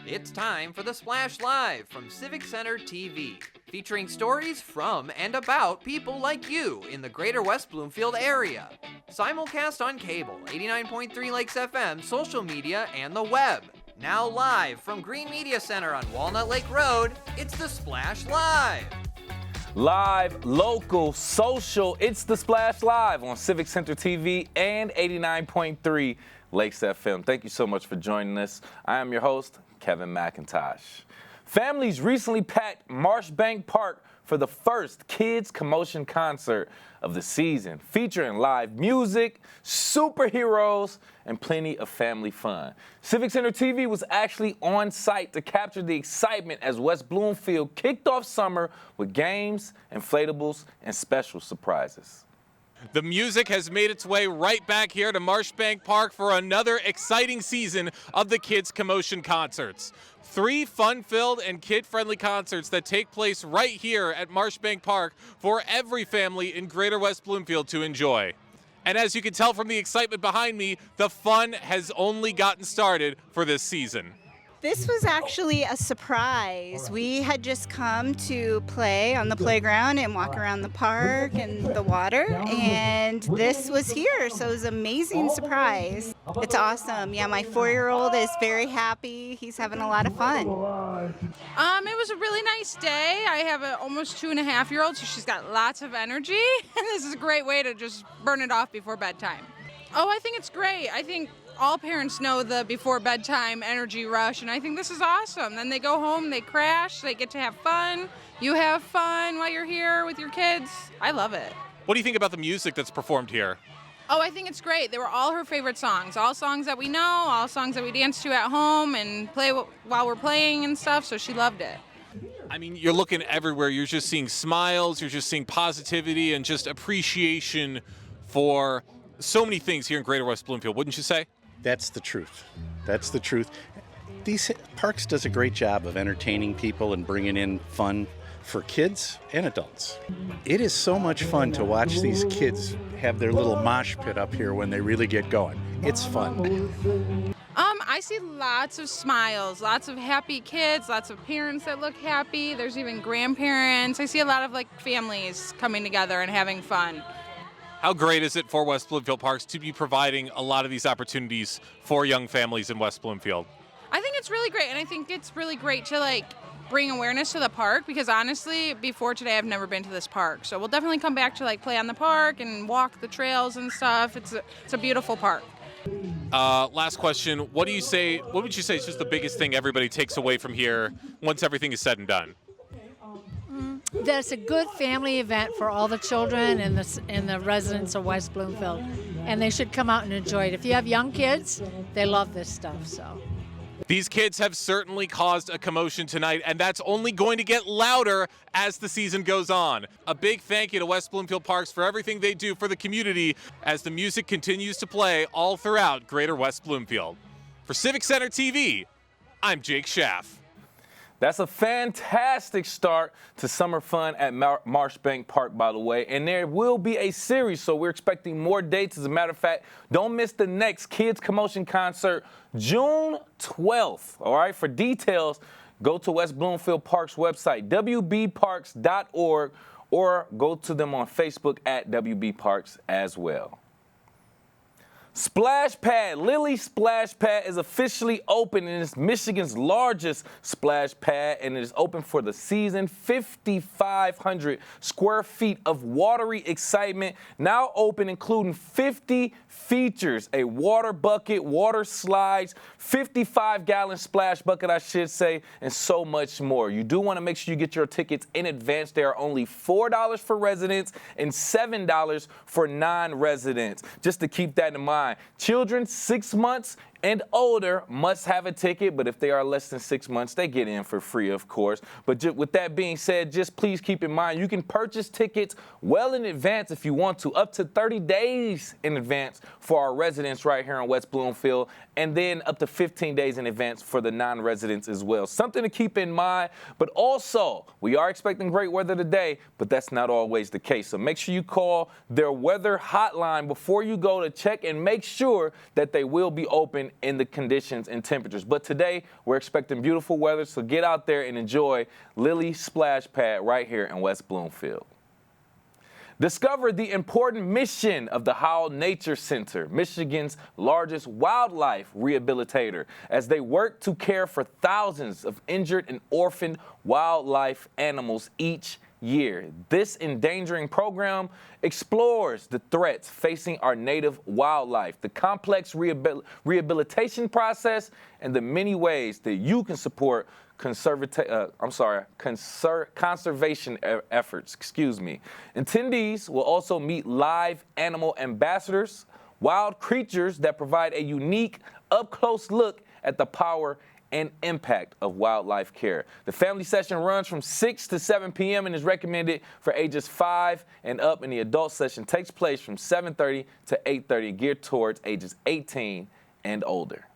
It's time for the Splash Live from Civic Center TV, featuring stories from and about people like you in the greater West Bloomfield area. Simulcast on cable, 89.3 Lakes FM, social media, and the web. Now live from Green Media Center on Walnut Lake Road, it's the Splash Live. Live, local, social, it's the Splash Live on Civic Center TV and 89.3 Lakes FM. Thank you so much for joining us. I am your host, Kevin McIntosh. Families recently packed Marshbank Park for the first Kids Commotion concert of the season, featuring live music, superheroes, and plenty of family fun. Civic Center TV was actually on site to capture the excitement as West Bloomfield kicked off summer with games, inflatables, and special surprises. The music has made its way right back here to Marshbank Park for another exciting season of the Kids Commotion concerts. 3 fun-filled and kid-friendly concerts that take place right here at Marshbank Park for every family in Greater West Bloomfield to enjoy. And as you can tell from the excitement behind me, the fun has only gotten started for this season. This was actually a surprise. We had just come to play on the playground and walk around the park and the water, and this was here, so it was an amazing surprise. It's awesome. Yeah, my 4-year-old is very happy. He's having a lot of fun. It was a really nice day. I have an almost 2.5-year-old, so she's got lots of energy, and this is a great way to just burn it off before bedtime. Oh, I think it's great. I think all parents know the before bedtime energy rush, and I think this is awesome. Then they go home, they crash, they get to have fun. You have fun while you're here with your kids. I love it. What do you think about the music that's performed here? Oh, I think it's great. They were all her favorite songs. All songs that we know, all songs that we dance to at home and play while we're playing and stuff, so she loved it. I mean, you're looking everywhere. You're just seeing smiles, you're just seeing positivity and just appreciation for so many things here in Greater West Bloomfield, wouldn't you say? That's the truth. That's the truth. These parks does a great job of entertaining people and bringing in fun for kids and adults. It is so much fun to watch these kids have their little mosh pit up here when they really get going. It's fun. I see lots of smiles, lots of happy kids, lots of parents that look happy. There's even grandparents. I see a lot of families coming together and having fun. How great is it for West Bloomfield Parks to be providing a lot of these opportunities for young families in West Bloomfield? I think it's really great, and I think it's really great to bring awareness to the park, because honestly, before today, I've never been to this park. So we'll definitely come back to play on the park and walk the trails and stuff. It's a beautiful park. Last question. What would you say is just the biggest thing everybody takes away from here once everything is said and done? That it's a good family event for all the children and the residents of West Bloomfield, and they should come out and enjoy it. If you have young kids, they love this stuff. So these kids have certainly caused a commotion tonight, and that's only going to get louder as the season goes on. A big thank you to West Bloomfield Parks for everything they do for the community as the music continues to play all throughout Greater West Bloomfield. For Civic Center TV, I'm Jake Schaff. That's a fantastic start to summer fun at Marshbank Park, by the way. And there will be a series, so we're expecting more dates. As a matter of fact, don't miss the next Kids Commotion concert, June 12th. All right, for details, go to West Bloomfield Park's website, wbparks.org, or go to them on Facebook at WB Parks as well. Splash Pad, Lily Splash Pad is officially open, and it's Michigan's largest splash pad, and it is open for the season. 5,500 square feet of watery excitement, now open, including 50 features, a water bucket, water slides, 55-gallon splash bucket, I should say, and so much more. You do want to make sure you get your tickets in advance. They are only $4 for residents and $7 for non-residents, just to keep that in mind. Children 6 months and older must have a ticket, but if they are less than 6 months, they get in for free, of course. But with that being said, just please keep in mind, you can purchase tickets well in advance if you want to, up to 30 days in advance for our residents right here in West Bloomfield, and then up to 15 days in advance for the non-residents as well. Something to keep in mind, but also, we are expecting great weather today, but that's not always the case. So make sure you call their weather hotline before you go to check and make sure that they will be open depending in the conditions and temperatures. But today, we're expecting beautiful weather, so get out there and enjoy Lily Splash Pad right here in West Bloomfield. Discover the important mission of the Howell Nature Center, Michigan's largest wildlife rehabilitator, as they work to care for thousands of injured and orphaned wildlife animals each year. This endangering program explores the threats facing our native wildlife, the complex rehabilitation process, and the many ways that you can support conservation efforts. Attendees will also meet live animal ambassadors, wild creatures that provide a unique, up-close look at the power and impact of wildlife care. The family session runs from 6 to 7 p.m. and is recommended for ages 5 and up, and the adult session takes place from 7:30 to 8:30, geared towards ages 18 and older.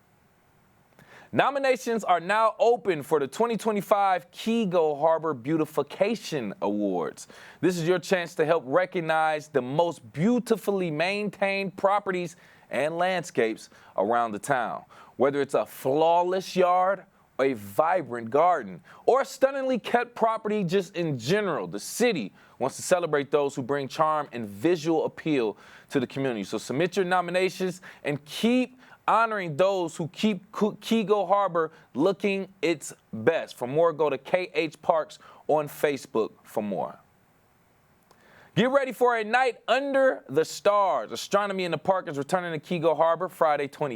Nominations are now open for the 2025 Keego Harbor Beautification Awards. This is your chance to help recognize the most beautifully maintained properties and landscapes around the town. Whether it's a flawless yard, a vibrant garden, or a stunningly kept property just in general, the city wants to celebrate those who bring charm and visual appeal to the community. So submit your nominations and keep honoring those who keep Keego Harbor looking its best. For more, go to KH Parks on Facebook for more. Get ready for a night under the stars. Astronomy in the Park is returning to Keego Harbor Friday, June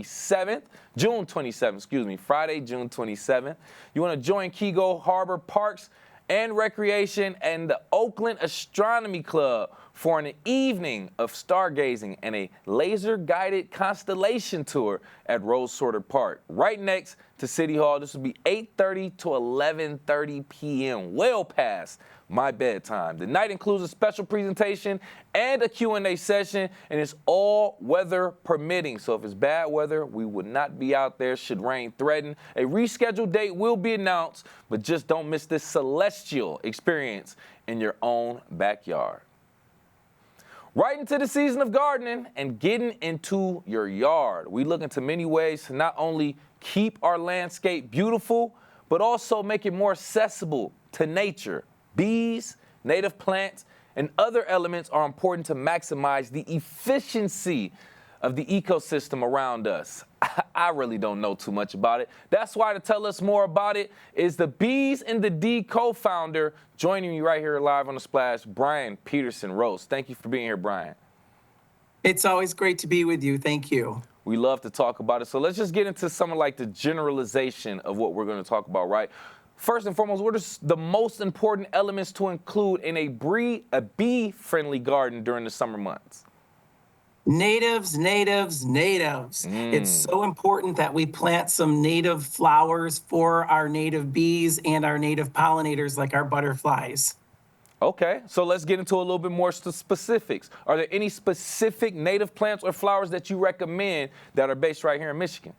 27th, Friday, June 27th. You want to join Keego Harbor Parks and Recreation and the Oakland Astronomy Club for an evening of stargazing and a laser-guided constellation tour at Rose Sorter Park, right next to City Hall. This will be 8:30 to 11:30 p.m., well past my bedtime. The night includes a special presentation and a Q&A session, and it's all weather permitting. So if it's bad weather, we would not be out there should rain threaten. A rescheduled date will be announced, but just don't miss this celestial experience in your own backyard. Right into the season of gardening and getting into your yard. We look into many ways to not only keep our landscape beautiful, but also make it more accessible to nature. Bees, native plants, and other elements are important to maximize the efficiency of the ecosystem around us. I really don't know too much about it. That's why to tell us more about it is the Bees in the D co-founder, joining me right here live on The Splash, Brian Peterson-Rose. Thank you for being here, Brian. It's always great to be with you. Thank you. We love to talk about it. So let's just get into some of like the generalization of what we're going to talk about, right? First and foremost, what are the most important elements to include in a bee-friendly garden during the summer months? Natives. It's so important that we plant some native flowers for our native bees and our native pollinators like our butterflies. Okay, so let's get into a little bit more specifics. Are there any specific native plants or flowers that you recommend that are based right here in Michigan?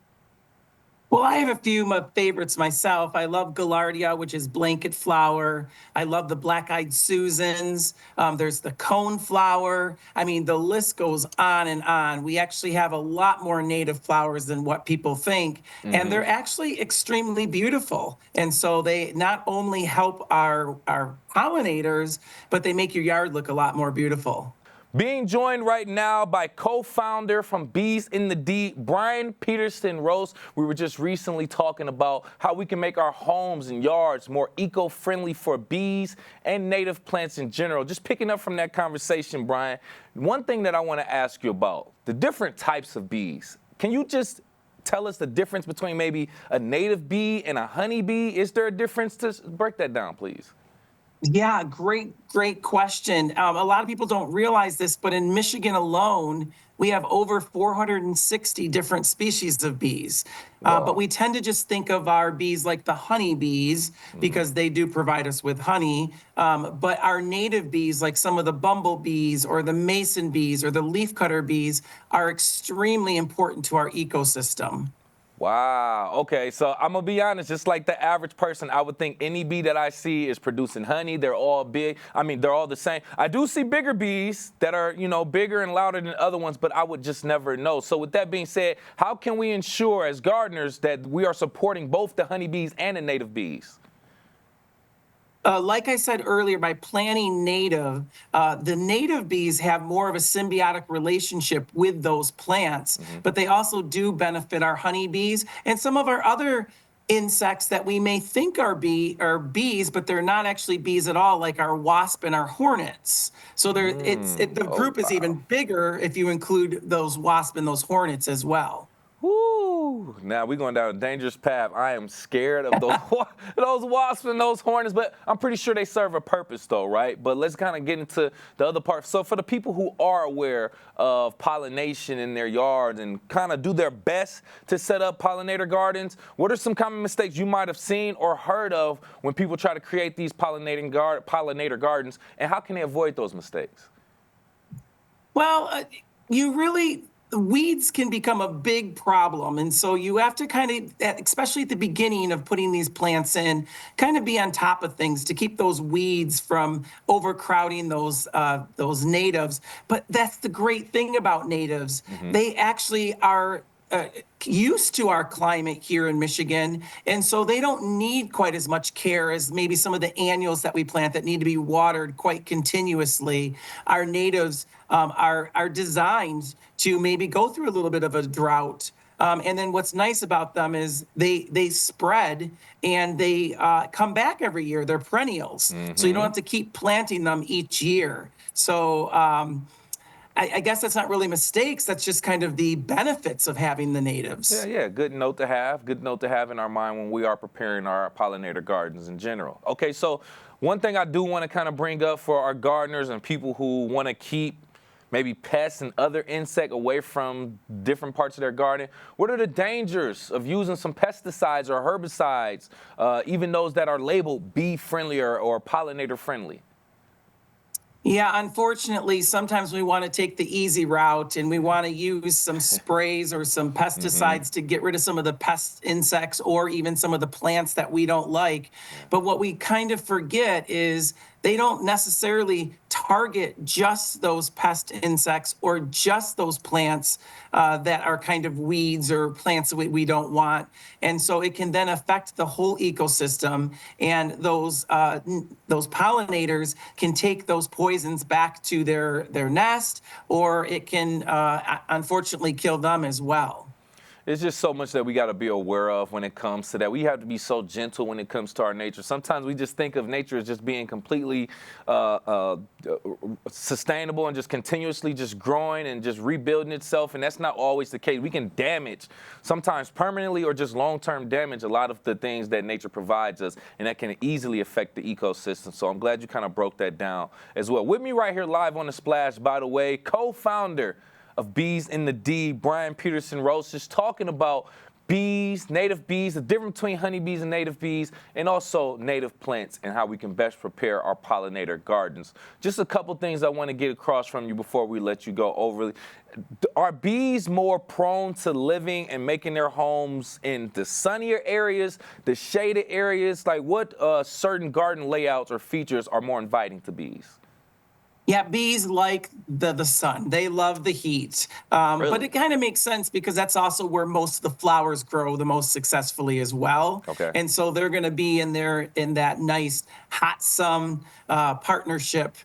Well, I have a few favorites myself. I love Gaillardia, which is blanket flower. I love the black-eyed Susans. There's the cone flower. I mean, the list goes on and on. We actually have a lot more native flowers than what people think, and they're actually extremely beautiful. And so they not only help our pollinators, but they make your yard look a lot more beautiful. Being joined right now by co-founder from Bees in the D, Brian Peterson-Rose. We were just recently talking about how we can make our homes and yards more eco-friendly for bees and native plants in general. Just picking up from that conversation, Brian, one thing that I want to ask you about, the different types of bees. Can you just tell us the difference between maybe a native bee and a honey bee? Is there a difference? To break that down, please. Yeah, great question. A lot of people don't realize this, but in Michigan alone, we have over 460 different species of bees. But we tend to just think of our bees like the honey bees because they do provide us with honey. But our native bees, like some of the bumblebees or the mason bees or the leafcutter bees, are extremely important to our ecosystem. Wow. Okay. So I'm gonna be honest. Just like the average person, I would think any bee that I see is producing honey. They're all big. I mean, they're all the same. I do see bigger bees that are, bigger and louder than other ones, but I would just never know. So with that being said, how can we ensure as gardeners that we are supporting both the honeybees and the native bees? Like I said earlier, by planting native, the native bees have more of a symbiotic relationship with those plants, but they also do benefit our honeybees and some of our other insects that we may think are bees, but they're not actually bees at all, like our wasp and our hornets. So the group is even bigger if you include those wasp and those hornets as well. Woo! Now we're going down a dangerous path. I am scared of those those wasps and those hornets, but I'm pretty sure they serve a purpose though, right? But let's kind of get into the other part. So for the people who are aware of pollination in their yards and kind of do their best to set up pollinator gardens, what are some common mistakes you might have seen or heard of when people try to create these pollinator gardens, and how can they avoid those mistakes? Well, weeds can become a big problem. And so you have to kind of, especially at the beginning of putting these plants in, kind of be on top of things to keep those weeds from overcrowding those natives. But that's the great thing about natives. They actually are used to our climate here in Michigan, and so they don't need quite as much care as maybe some of the annuals that we plant that need to be watered quite continuously. Our natives are designed to maybe go through a little bit of a drought. And then what's nice about them is they spread and they come back every year. They're perennials, so you don't have to keep planting them each year. So I guess that's not really mistakes. That's just kind of the benefits of having the natives. Yeah, good note to have. Good note to have in our mind when we are preparing our pollinator gardens in general. Okay, so one thing I do want to kind of bring up for our gardeners and people who want to keep maybe pests and other insects away from different parts of their garden. What are the dangers of using some pesticides or herbicides, even those that are labeled bee-friendly or pollinator-friendly? Yeah, unfortunately, sometimes we want to take the easy route and we want to use some sprays or some pesticides to get rid of some of the pest insects or even some of the plants that we don't like. But what we kind of forget is they don't necessarily target just those pest insects or just those plants that are kind of weeds or plants that we don't want. And so it can then affect the whole ecosystem, and those pollinators can take those poisons back to their nest, or it can unfortunately kill them as well. There's just so much that we got to be aware of when it comes to that. We have to be so gentle when it comes to our nature. Sometimes we just think of nature as just being completely sustainable and just continuously just growing and just rebuilding itself, and that's not always the case. We can damage, sometimes permanently or just long-term damage, a lot of the things that nature provides us, and that can easily affect the ecosystem. So I'm glad you kind of broke that down as well. With me right here live on The Splash, by the way, co-founder of Bees in the D, Brian Peterson Roach, just talking about bees, native bees, the difference between honeybees and native bees, and also native plants and how we can best prepare our pollinator gardens. Just a couple things I want to get across from you before we let you go over. Are bees more prone to living and making their homes in the sunnier areas, the shaded areas? Like what certain garden layouts or features are more inviting to bees? Yeah, bees like the sun. They love the heat. Really? But it kind of makes sense because that's also where most of the flowers grow the most successfully as well. Okay. And so they're going to be in that nice hot sun partnership.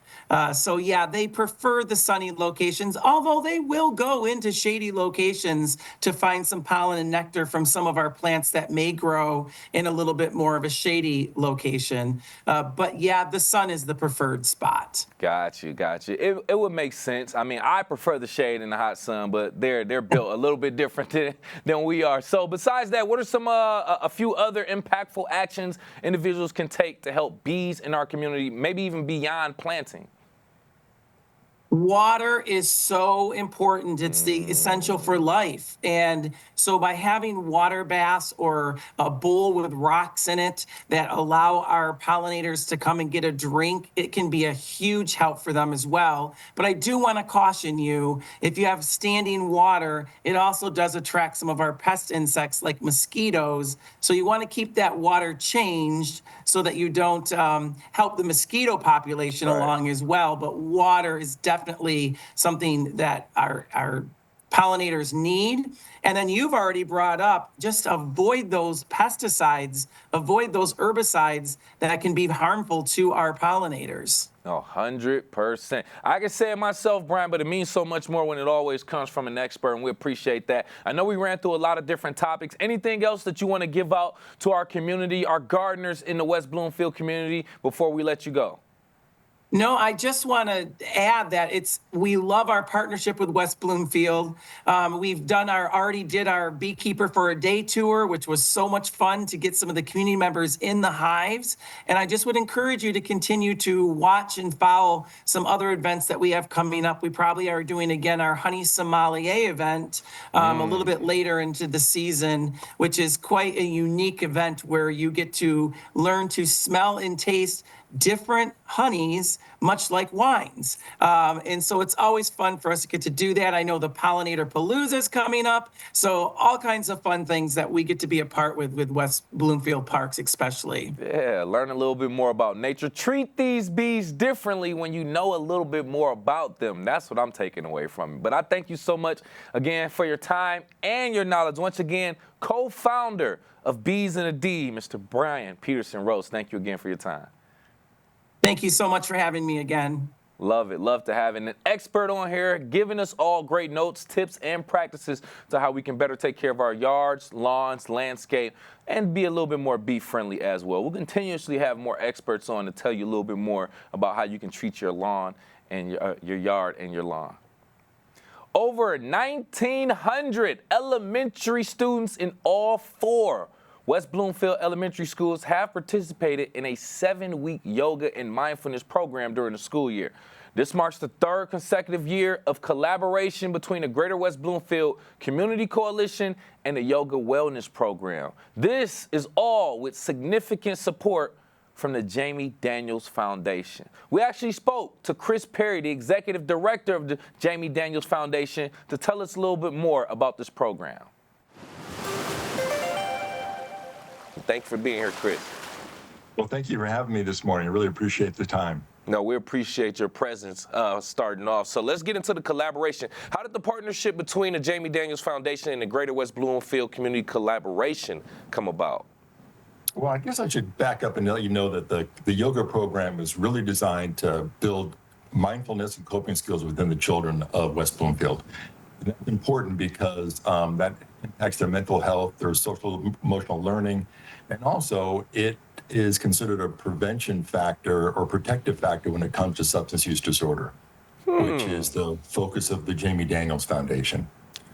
So yeah, they prefer the sunny locations, although they will go into shady locations to find some pollen and nectar from some of our plants that may grow in a little bit more of a shady location. But yeah, the sun is the preferred spot. Got you. It would make sense. I mean, I prefer the shade and the hot sun, but they're built a little bit different than we are. So besides that, what are some a few other impactful actions individuals can take to help bees in our community, maybe even beyond planting? Water is so important. It's the essential for life. And so by having water baths or a bowl with rocks in it that allow our pollinators to come and get a drink, it can be a huge help for them as well. But I do want to caution you, if you have standing water, it also does attract some of our pest insects like mosquitoes. So you want to keep that water changed so that you don't help the mosquito population along as well. But water is definitely something that our pollinators need. And then you've already brought up, just avoid those pesticides, avoid those herbicides that can be harmful to our pollinators. 100%. I can say it myself, Brian, but it means so much more when it always comes from an expert, and we appreciate that. I know we ran through a lot of different topics. Anything else that you want to give out to our community, our gardeners in the West Bloomfield community, before we let you go? No, I just want to add that we love our partnership with West Bloomfield. We've already did our Beekeeper for a Day tour, which was so much fun to get some of the community members in the hives. And I just would encourage you to continue to watch and follow some other events that we have coming up. We probably are doing again our Honey Sommelier event a little bit later into the season, which is quite a unique event where you get to learn to smell and taste different honeys, much like wines. And so it's always fun for us to get to do that. I know the Pollinator Palooza is coming up. So all kinds of fun things that we get to be a part with West Bloomfield Parks especially. Yeah, learn a little bit more about nature. Treat these bees differently when you know a little bit more about them. That's what I'm taking away from it. But I thank you so much again for your time and your knowledge. Once again, co-founder of Bees and a D, Mr. Brian Peterson Rose. Thank you again for your time. Thank you so much for having me again. Love it. Love to having an expert on here, giving us all great notes, tips, and practices to how we can better take care of our yards, lawns, landscape, and be a little bit more bee-friendly as well. We'll continuously have more experts on to tell you a little bit more about how you can treat your lawn and your yard and your lawn. Over 1,900 elementary students in all 4 West Bloomfield elementary schools have participated in a 7-week yoga and mindfulness program during the school year. This marks the 3rd consecutive year of collaboration between the Greater West Bloomfield Community Coalition and the Yoga Wellness Program. This is all with significant support from the Jamie Daniels Foundation. We actually spoke to Chris Perry, the executive director of the Jamie Daniels Foundation, to tell us a little bit more about this program. Thanks for being here, Chris. Well, thank you for having me this morning. I really appreciate the time. No, we appreciate your presence starting off. So let's get into the collaboration. How did the partnership between the Jamie Daniels Foundation and the Greater West Bloomfield Community Collaboration come about? Well, I guess I should back up and let you know that the yoga program is really designed to build mindfulness and coping skills within the children of West Bloomfield. And that's important because that impacts their mental health, their social emotional learning, and also it is considered a prevention factor or protective factor when it comes to substance use disorder, which is the focus of the Jamie Daniels Foundation.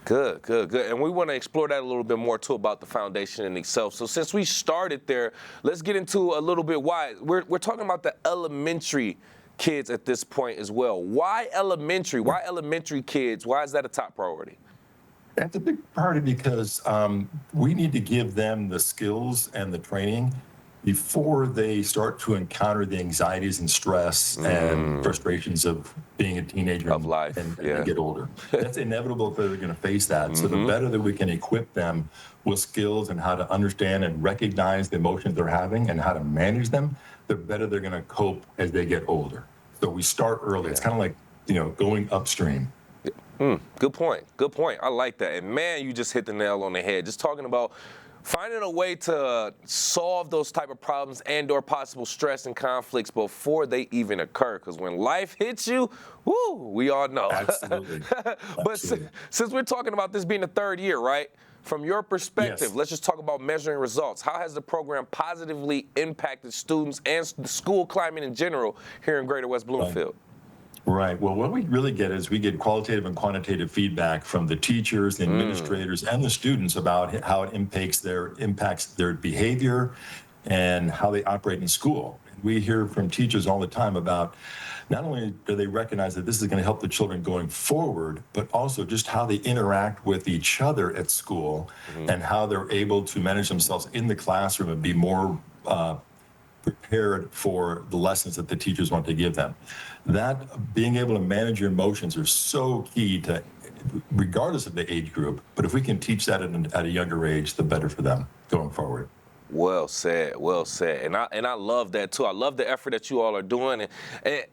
Good. And we want to explore that a little bit more, too, about the foundation in itself. So since we started there, let's get into a little bit why. We're talking about the elementary kids at this point as well. Why elementary? Why elementary kids? Why is that a top priority? That's a big priority because we need to give them the skills and the training before they start to encounter the anxieties and stress and frustrations of being a teenager of life and they get older. That's inevitable if they're going to face that. So the better that we can equip them with skills and how to understand and recognize the emotions they're having and how to manage them, the better they're going to cope as they get older. So we start early. It's kind of like, going upstream. Good point. I like that. And man, you just hit the nail on the head. Just talking about finding a way to solve those type of problems and or possible stress and conflicts before they even occur. Because when life hits you, woo, we all know. Absolutely. But since we're talking about this being the 3rd year, right? From your perspective, let's just talk about measuring results. How has the program positively impacted students and the school climate in general here in Greater West Bloomfield? Right. Well, what we really get is we get qualitative and quantitative feedback from the teachers, the administrators, and the students about how it impacts their behavior, and how they operate in school. We hear from teachers all the time about not only do they recognize that this is going to help the children going forward, but also just how they interact with each other at school and how they're able to manage themselves in the classroom and be more prepared for the lessons that the teachers want to give them. That being able to manage your emotions are so key to, regardless of the age group, but if we can teach that at a younger age, the better for them going forward. Well said, well said. And I love that too. I love the effort that you all are doing. And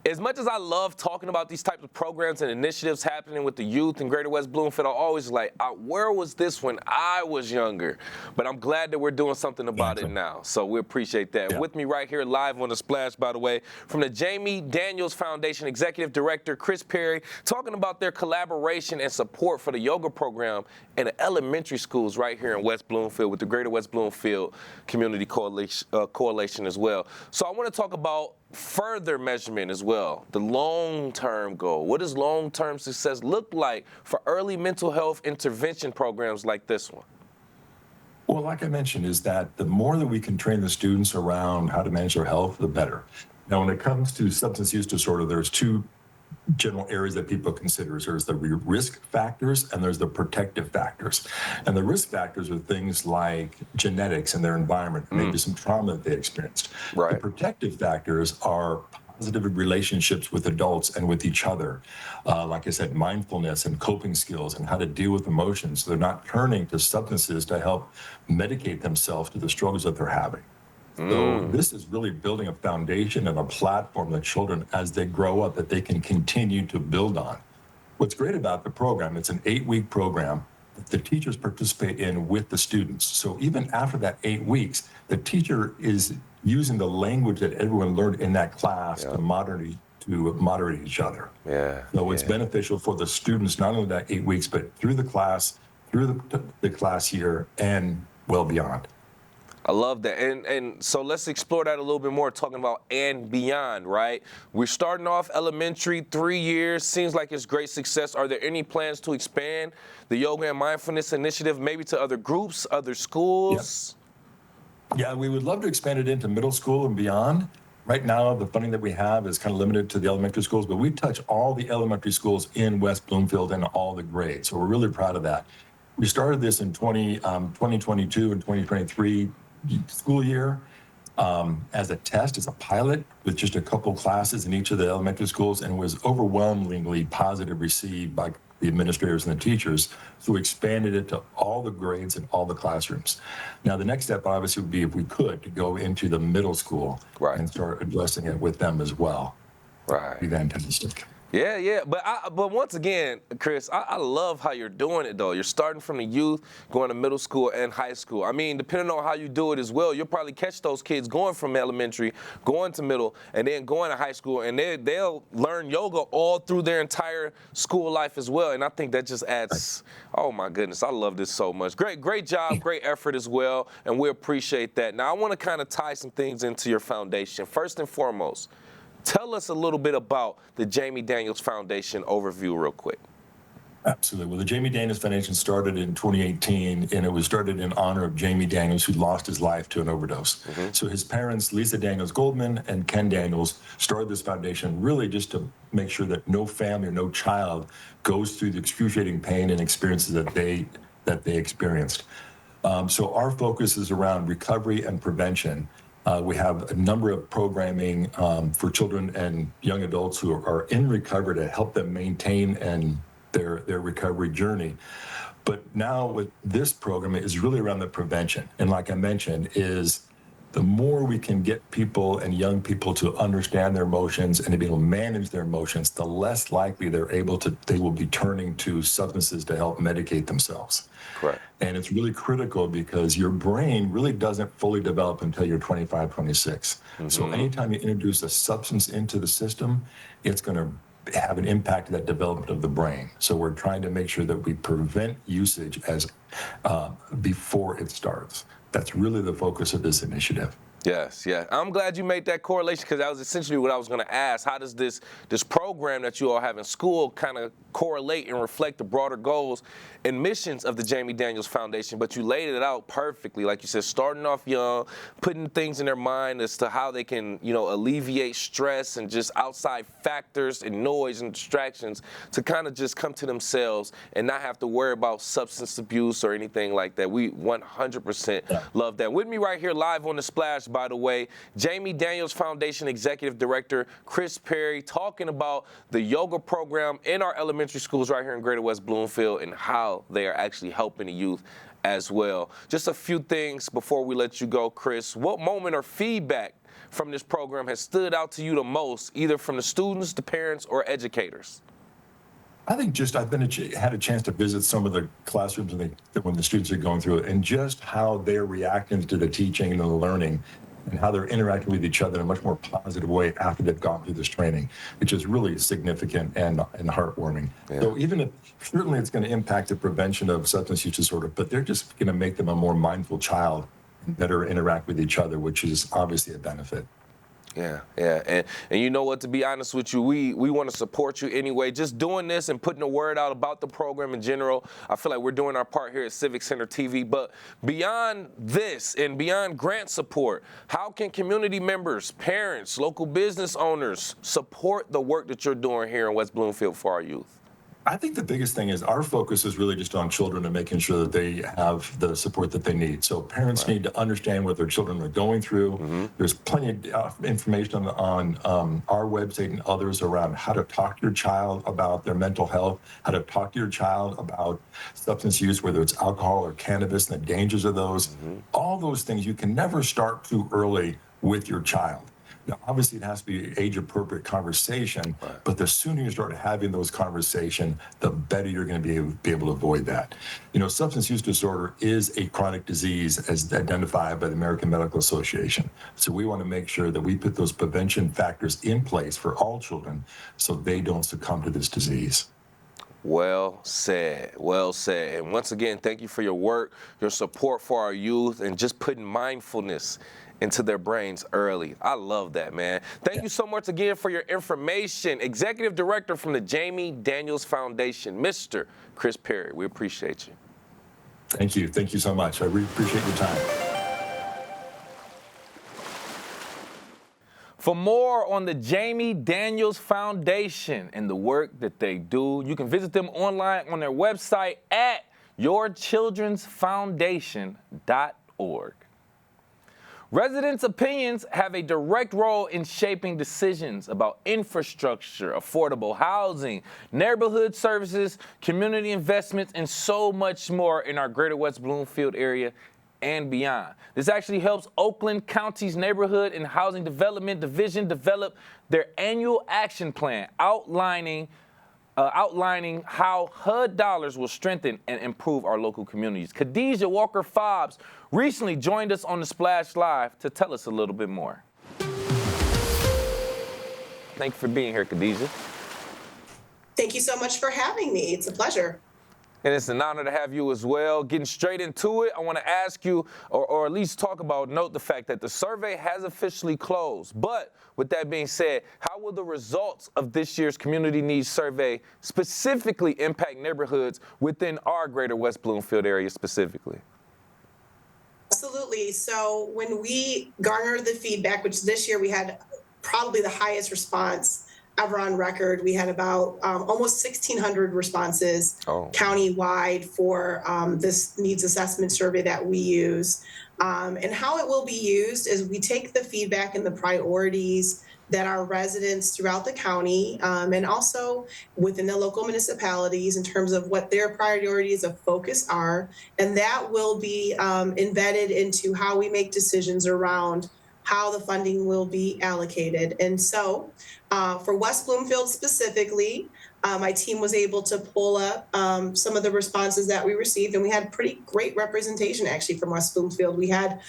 as much as I love talking about these types of programs and initiatives happening with the youth in Greater West Bloomfield, I always like, where was this when I was younger? But I'm glad that we're doing something about it now. So we appreciate that. Yeah. With me right here live on The Splash, by the way, from the Jamie Daniels Foundation, Executive Director Chris Perry, talking about their collaboration and support for the yoga program in the elementary schools right here in West Bloomfield with the Greater West Bloomfield Community Coalition as well. So I want to talk about further measurement as well, the long-term goal. What does long-term success look like for early mental health intervention programs like this one? Well, like I mentioned, is that the more that we can train the students around how to manage their health, the better. Now, when it comes to substance use disorder, there's two general areas that people consider. There's the risk factors and there's the protective factors. And the risk factors are things like genetics and their environment, maybe some trauma that they experienced. Right. The protective factors are positive relationships with adults and with each other. Like I said, mindfulness and coping skills and how to deal with emotions. So they're not turning to substances to help medicate themselves to the struggles that they're having. So this is really building a foundation and a platform that children, as they grow up, that they can continue to build on. What's great about the program, it's an 8-week program that the teachers participate in with the students. So even after that 8 weeks, the teacher is using the language that everyone learned in that class to moderate each other. So it's beneficial for the students, not only that 8 weeks, but through the class, through the class year, and well beyond. I love that. And so let's explore that a little bit more, talking about and beyond, right? We're starting off elementary, 3 years, seems like it's great success. Are there any plans to expand the yoga and mindfulness initiative maybe to other groups, other schools? Yeah, we would love to expand it into middle school and beyond. Right now, the funding that we have is kind of limited to the elementary schools, but we touch all the elementary schools in West Bloomfield and all the grades. So we're really proud of that. We started this in 2022 and 2023 school year as a test, as a pilot, with just a couple classes in each of the elementary schools, and was overwhelmingly positive received by the administrators and the teachers. So we expanded it to all the grades and all the classrooms. Now, the next step obviously would be, if we could, to go into the middle school and start addressing it with them as well. Be fantastic. Yeah. But once again, Chris, I love how you're doing it, though. You're starting from the youth, going to middle school and high school. I mean, depending on how you do it as well, you'll probably catch those kids going from elementary, going to middle, and then going to high school, and they'll learn yoga all through their entire school life as well. And I think that just adds, oh my goodness, I love this so much. Great job, great effort as well, and we appreciate that. Now, I want to kind of tie some things into your foundation. First and foremost, tell us a little bit about the Jamie Daniels Foundation overview real quick. Absolutely. Well, the Jamie Daniels Foundation started in 2018, and it was started in honor of Jamie Daniels, who lost his life to an overdose. So his parents, Lisa Daniels Goldman and Ken Daniels, started this foundation really just to make sure that no family or no child goes through the excruciating pain and experiences that they experienced. So our focus is around recovery and prevention. We have a number of programming for children and young adults who are in recovery to help them maintain their recovery journey. But now with this program, it is really around the prevention. And like I mentioned, is the more we can get people and young people to understand their emotions and to be able to manage their emotions, the less likely they will be turning to substances to help medicate themselves. Correct. And it's really critical because your brain really doesn't fully develop until you're 25, 26. So anytime you introduce a substance into the system, it's going to have an impact on that development of the brain. So we're trying to make sure that we prevent usage before it starts. That's really the focus of this initiative. Yes, yeah. I'm glad you made that correlation because that was essentially what I was going to ask. How does this program that you all have in school kind of correlate and reflect the broader goals and missions of the Jamie Daniels Foundation? But you laid it out perfectly, like you said, starting off young, putting things in their mind as to how they can, alleviate stress and just outside factors and noise and distractions to kind of just come to themselves and not have to worry about substance abuse or anything like that. We 100% love that. With me right here live on The Splash, by the way, Jamie Daniels Foundation Executive Director Chris Perry talking about the yoga program in our elementary schools right here in Greater West Bloomfield and how they are actually helping the youth as well. Just a few things before we let you go, Chris. What moment or feedback from this program has stood out to you the most, either from the students, the parents, or educators? I think had a chance to visit some of the classrooms when the students are going through it, and just how they're reacting to the teaching and the learning, and how they're interacting with each other in a much more positive way after they've gone through this training, which is really significant and heartwarming. Yeah. So even if certainly it's going to impact the prevention of substance use disorder, but they're just going to make them a more mindful child and better interact with each other, which is obviously a benefit. Yeah. And you know what, to be honest with you, we want to support you anyway. Just doing this and putting the word out about the program in general, I feel like we're doing our part here at Civic Center TV. But beyond this and beyond grant support, how can community members, parents, local business owners support the work that you're doing here in West Bloomfield for our youth? I think the biggest thing is our focus is really just on children and making sure that they have the support that they need. So parents need to understand what their children are going through. Mm-hmm. There's plenty of information on our website and others around how to talk to your child about their mental health, how to talk to your child about substance use, whether it's alcohol or cannabis, and the dangers of those. Mm-hmm. All those things, you can never start too early with your child. Now, obviously, it has to be age-appropriate conversation, but the sooner you start having those conversations, the better you're going to be able to avoid that. Substance use disorder is a chronic disease as identified by the American Medical Association. So we want to make sure that we put those prevention factors in place for all children so they don't succumb to this disease. Well said. Well said. And once again, thank you for your work, your support for our youth, and just putting mindfulness into their brains early. I love that, man. Thank you so much again for your information. Executive Director from the Jamie Daniels Foundation, Mr. Chris Perry. We appreciate you. Thank you. Thank you so much. I really appreciate your time. For more on the Jamie Daniels Foundation and the work that they do, you can visit them online on their website at yourchildrensfoundation.org. Residents' opinions have a direct role in shaping decisions about infrastructure, affordable housing, neighborhood services, community investments, and so much more in our Greater West Bloomfield area and beyond. This actually helps Oakland County's Neighborhood and Housing Development Division develop their annual action plan outlining how HUD dollars will strengthen and improve our local communities. Khadijah Walker-Fobbs recently joined us on The Splash Live to tell us a little bit more. Thank you for being here, Khadijah. Thank you so much for having me. It's a pleasure. And it's an honor to have you as well. Getting straight into it, I want to ask you, or at least note the fact that the survey has officially closed. But with that being said, how will the results of this year's Community Needs Survey specifically impact neighborhoods within our Greater West Bloomfield area specifically? Absolutely. So when we garnered the feedback, which this year we had probably the highest response ever on record. We had about almost 1,600 responses countywide for this needs assessment survey that we use. And how it will be used is we take the feedback and the priorities that our residents throughout the county and also within the local municipalities in terms of what their priorities of focus are. And that will be embedded into how we make decisions around how the funding will be allocated. And so for West Bloomfield specifically, my team was able to pull up some of the responses that we received, and we had pretty great representation actually from West Bloomfield. We had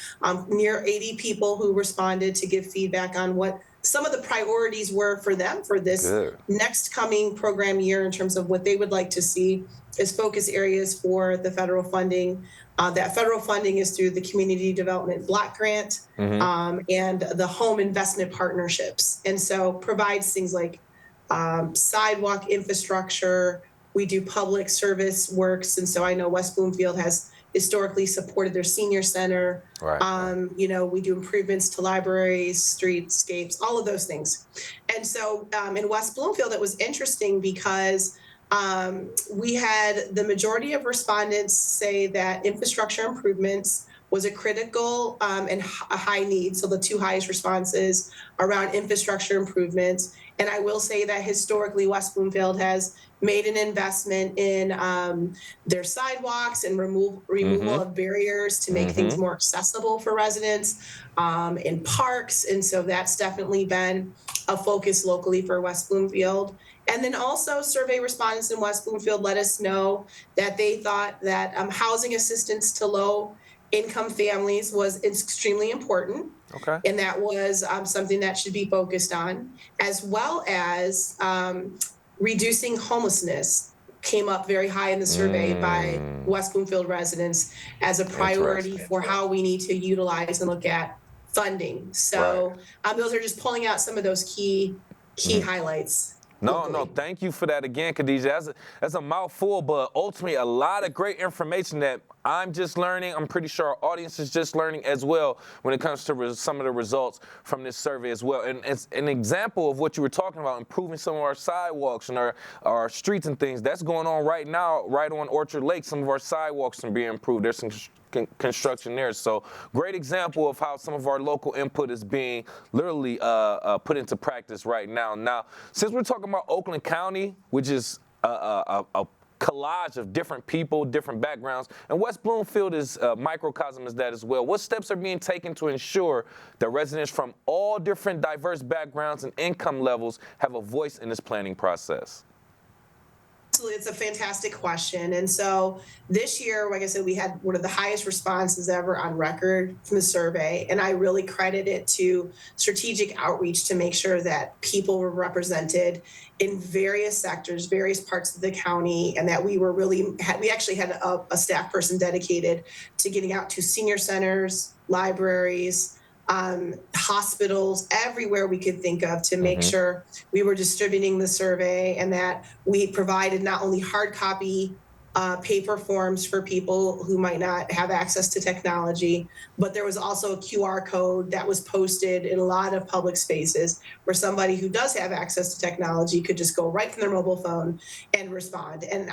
near 80 people who responded to give feedback on what some of the priorities were for them for this next coming program year in terms of what they would like to see as focus areas for the federal funding. That federal funding is through the Community Development Block Grant and the Home Investment Partnerships. And so provides things like sidewalk infrastructure. We do public service works. And so I know West Bloomfield has historically supported their senior center. Right. You know, we do improvements to libraries, streetscapes, all of those things. And so in West Bloomfield, it was interesting because we had the majority of respondents say that infrastructure improvements was a critical and a high need. So the two highest responses around infrastructure improvements. And I will say that historically, West Bloomfield has made an investment in their sidewalks and removal of barriers to make things more accessible for residents in parks. And so that's definitely been a focus locally for West Bloomfield. And then also survey respondents in West Bloomfield let us know that they thought that housing assistance to low income families was extremely important. Okay. And that was something that should be focused on, as well as reducing homelessness came up very high in the survey by West Bloomfield residents as a priority for how we need to utilize and look at funding. So those are just pulling out some of those key highlights. No, thank you for that again, Khadijah. That's a mouthful, but ultimately a lot of great information that I'm just learning. I'm pretty sure our audience is just learning as well when it comes to some of the results from this survey as well. And it's an example of what you were talking about, improving some of our sidewalks and our streets and things. That's going on right now, right on Orchard Lake. Some of our sidewalks are being improved. There's some construction there. So great example of how some of our local input is being literally put into practice right now. Now, since we're talking about Oakland County, which is a collage of different people, different backgrounds, and West Bloomfield is a microcosm of that as well. What steps are being taken to ensure that residents from all different diverse backgrounds and income levels have a voice in this planning process? It's a fantastic question. And so this year, like I said, we had one of the highest responses ever on record from the survey. And I really credit it to strategic outreach to make sure that people were represented in various sectors, various parts of the county, and that we actually had a staff person dedicated to getting out to senior centers, libraries, hospitals, everywhere we could think of to make sure we were distributing the survey, and that we provided not only hard copy paper forms for people who might not have access to technology, but there was also a QR code that was posted in a lot of public spaces where somebody who does have access to technology could just go right from their mobile phone and respond. And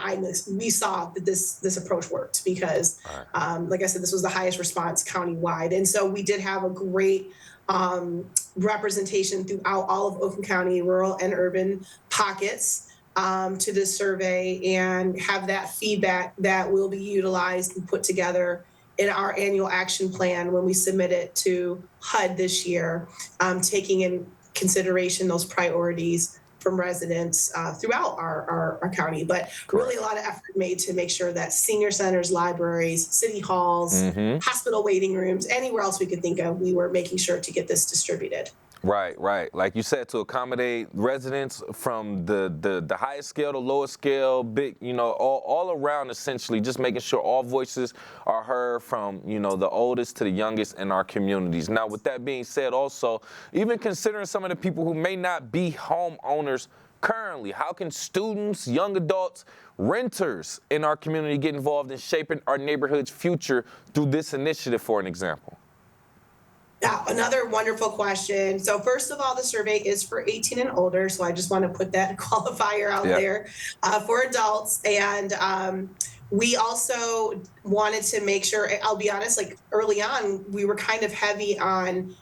we saw that this approach worked because, like I said, this was the highest response countywide. And so we did have a great representation throughout all of Oakland County, rural and urban pockets, to this survey, and have that feedback that will be utilized and put together in our annual action plan when we submit it to HUD this year, taking in consideration those priorities from residents throughout our county. But really a lot of effort made to make sure that senior centers, libraries, city halls, hospital waiting rooms, anywhere else we could think of, we were making sure to get this distributed. Right. Like you said, to accommodate residents from the highest scale to lowest scale, big, all around, essentially, just making sure all voices are heard from, the oldest to the youngest in our communities. Now, with that being said, also, even considering some of the people who may not be homeowners currently, how can students, young adults, renters in our community get involved in shaping our neighborhood's future through this initiative, for an example? Yeah, another wonderful question. So first of all, the survey is for 18 and older. So I just want to put that qualifier out there for adults. And we also wanted to make sure, I'll be honest, like early on, we were kind of heavy on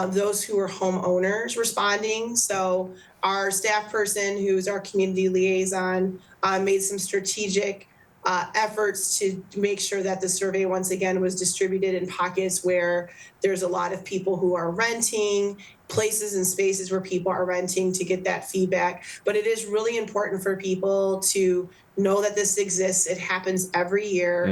those who were homeowners responding. So our staff person, who's our community liaison, made some strategic efforts to make sure that the survey, once again, was distributed in pockets where there's a lot of people who are renting, places and spaces where people are renting, to get that feedback. But it is really important for people to know that this exists. It happens every year,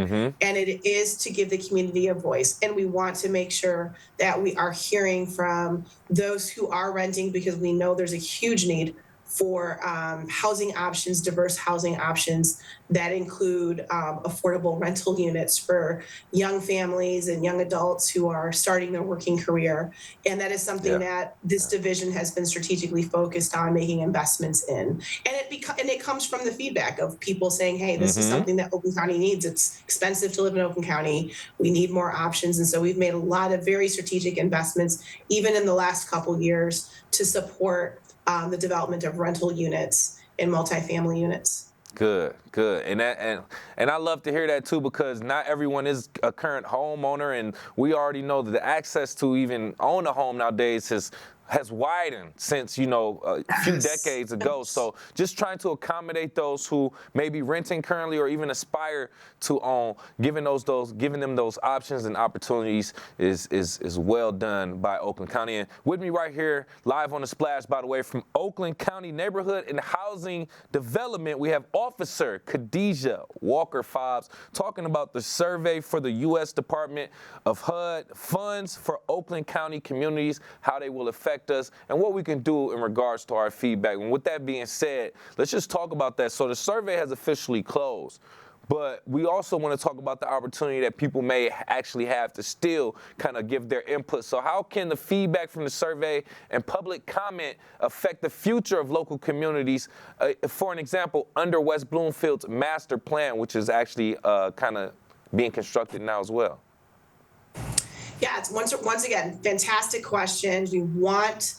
and it is to give the community a voice. And we want to make sure that we are hearing from those who are renting, because we know there's a huge need for housing options, diverse housing options that include affordable rental units for young families and young adults who are starting their working career. And that is something that this division has been strategically focused on making investments in. And it comes from the feedback of people saying, hey, this is something that Oakland County needs. It's expensive to live in Oakland County. We need more options. And so we've made a lot of very strategic investments, even in the last couple years, to support the development of rental units and multifamily units. Good. And I love to hear that too, because not everyone is a current homeowner, and we already know that the access to even own a home nowadays has widened since, a few decades ago. So just trying to accommodate those who may be renting currently or even aspire to own, giving them those options and opportunities is well done by Oakland County. And with me right here, live on the Splash, by the way, from Oakland County Neighborhood and Housing Development, we have Officer Khadijah Walker-Fobbs talking about the survey for the U.S. Department of HUD funds for Oakland County communities, how they will affect us, and what we can do in regards to our feedback. And with that being said, let's just talk about that. So the survey has officially closed, but we also want to talk about the opportunity that people may actually have to still kind of give their input. So how can the feedback from the survey and public comment affect the future of local communities? For an example, under West Bloomfield's master plan, which is actually kind of being constructed now as well. Yeah, it's once again, fantastic questions. We want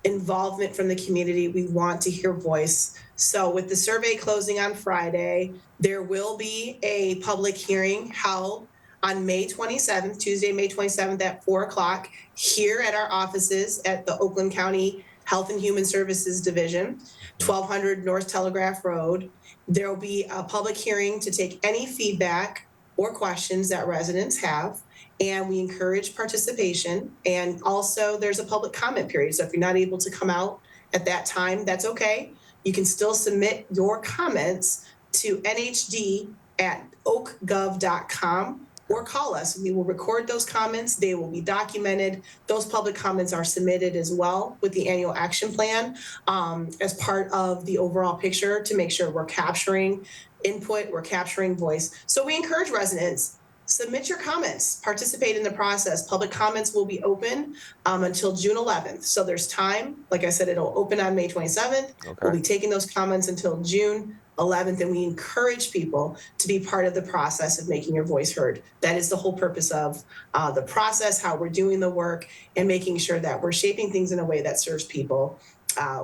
involvement from the community. We want to hear voice. So with the survey closing on Friday, there will be a public hearing held on May 27th, Tuesday, May 27th at 4:00 here at our offices at the Oakland County Health and Human Services Division, 1200 North Telegraph Road. There will be a public hearing to take any feedback or questions that residents have. And we encourage participation. And also there's a public comment period. So if you're not able to come out at that time, that's okay. You can still submit your comments to nhd@oakgov.com or call us. We will record those comments. They will be documented. Those public comments are submitted as well with the annual action plan as part of the overall picture to make sure we're capturing input, we're capturing voice. So we encourage residents, submit your comments, participate in the process. Public comments will be open until June 11th. So there's time. Like I said, it'll open on May 27th. Okay. We'll be taking those comments until June 11th, and we encourage people to be part of the process of making your voice heard. That is the whole purpose of the process, how we're doing the work, and making sure that we're shaping things in a way that serves people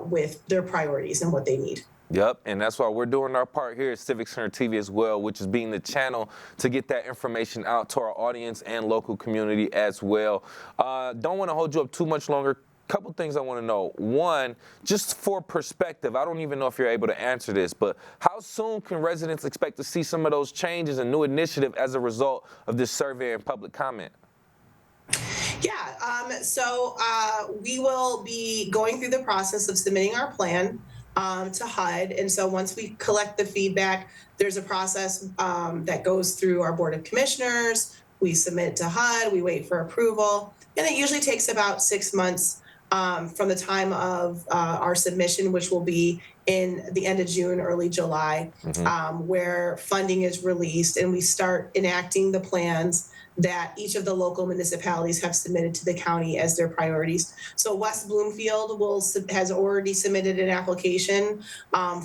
with their priorities and what they need. Yep, and that's why we're doing our part here at Civic Center TV as well, which is being the channel to get that information out to our audience and local community as well. Don't want to hold you up too much longer. Couple things I want to know. One, just for perspective, I don't even know if you're able to answer this, but how soon can residents expect to see some of those changes and new initiative as a result of this survey and public comment? Yeah, so we will be going through the process of submitting our plan to HUD. And so once we collect the feedback, there's a process that goes through our Board of Commissioners. We submit it to HUD, we wait for approval, and it usually takes about 6 months from the time of our submission, which will be in the end of June, early July, where funding is released and we start enacting the plans that each of the local municipalities have submitted to the county as their priorities. So West Bloomfield has already submitted an application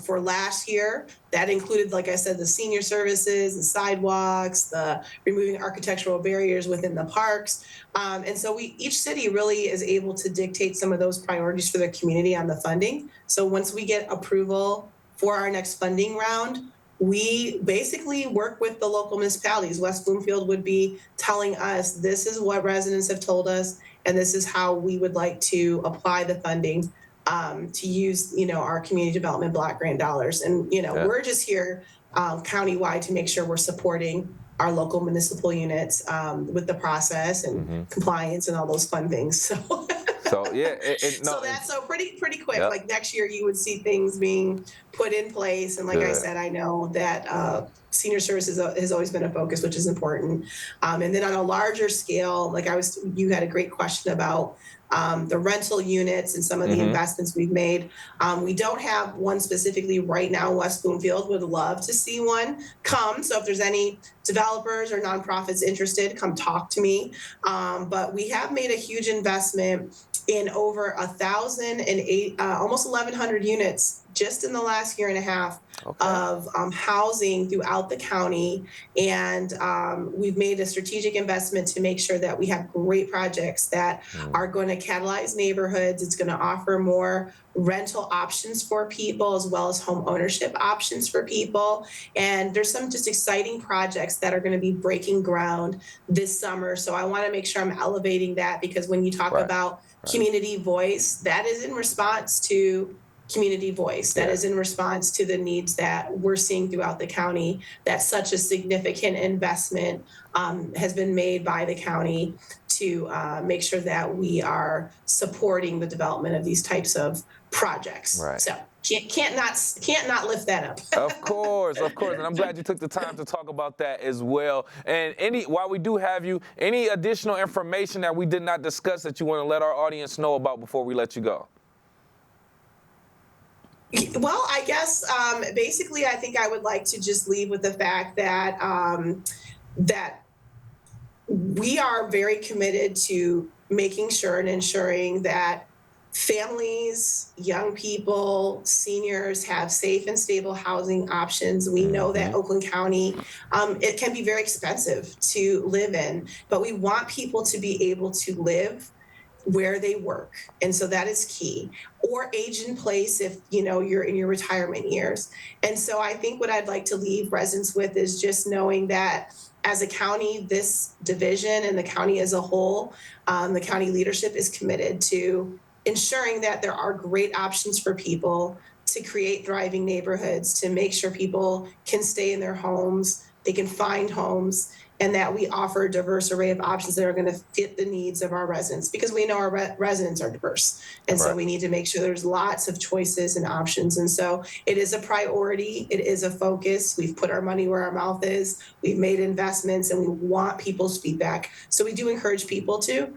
for last year. That included, like I said, the senior services, the sidewalks, the removing architectural barriers within the parks. And so each city really is able to dictate some of those priorities for their community on the funding. So once we get approval for our next funding round, we basically work with the local municipalities. West Bloomfield would be telling us, this is what residents have told us, and this is how we would like to apply the funding to use, our community development block grant dollars. And, we're just here countywide to make sure we're supporting our local municipal units with the process and compliance and all those fun things. So. So yeah, So that's pretty quick. Yep. Like next year, you would see things being put in place. And like I said, I know that senior services has always been a focus, which is important. And then on a larger scale, like you had a great question about the rental units and some of the investments we've made. We don't have one specifically right now. West Bloomfield would love to see one come. So if there's any developers or nonprofits interested, come talk to me. But we have made a huge investment in over 1,008, almost 1,100 units just in the last year and a half of housing throughout the county. And we've made a strategic investment to make sure that we have great projects that are going to catalyze neighborhoods. It's going to offer more rental options for people as well as home ownership options for people. And there's some just exciting projects that are going to be breaking ground this summer. So I want to make sure I'm elevating that, because when you talk about community voice, that is in response to community voice. That is in response to the needs that we're seeing throughout the county, that such a significant investment has been made by the county to make sure that we are supporting the development of these types of projects. So can't not lift that up. Of course. And I'm glad you took the time to talk about that as well. And while we do have you, any additional information that we did not discuss that you want to let our audience know about before we let you go? Well, I guess basically, I think I would like to just leave with the fact that that we are very committed to making sure and ensuring that families, young people, seniors have safe and stable housing options. We know that Oakland County, it can be very expensive to live in, but we want people to be able to live where they work. And so that is key. Or age in place if you're in your retirement years. And so I think what I'd like to leave residents with is just knowing that as a county, this division and the county as a whole, the county leadership is committed to ensuring that there are great options for people to create thriving neighborhoods, to make sure people can stay in their homes, they can find homes, and that we offer a diverse array of options that are going to fit the needs of our residents, because we know our residents are diverse. And so we need to make sure there's lots of choices and options. And so it is a priority. It is a focus. We've put our money where our mouth is. We've made investments, and we want people's feedback. So we do encourage people to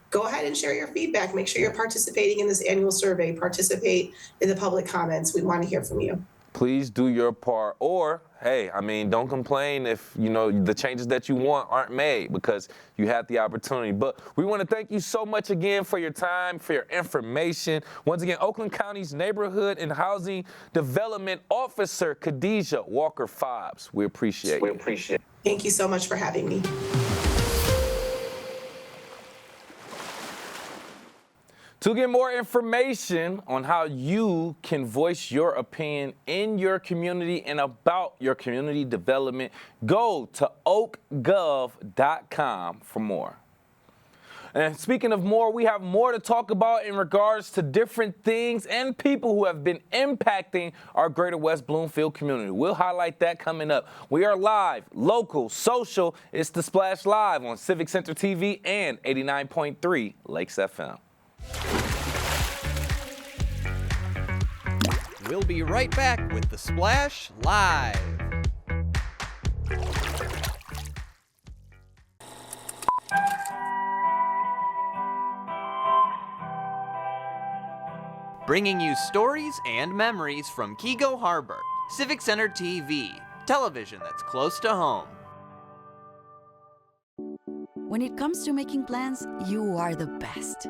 go ahead and share your feedback. Make sure you're participating in this annual survey. Participate in the public comments. We want to hear from you. Please do your part. Or, hey, don't complain if, the changes that you want aren't made, because you had the opportunity. But we want to thank you so much again for your time, for your information. Once again, Oakland County's Neighborhood and Housing Development Officer, Khadijah Walker-Fobbs. We appreciate it. Thank you so much for having me. To get more information on how you can voice your opinion in your community and about your community development, go to oakgov.com for more. And speaking of more, we have more to talk about in regards to different things and people who have been impacting our greater West Bloomfield community. We'll highlight that coming up. We are live, local, social. It's The Splash Live on Civic Center TV and 89.3 Lakes FM. We'll be right back with The Splash Live. Bringing you stories and memories from Kego Harbor. Civic Center TV, television that's close to home. When it comes to making plans, you are the best.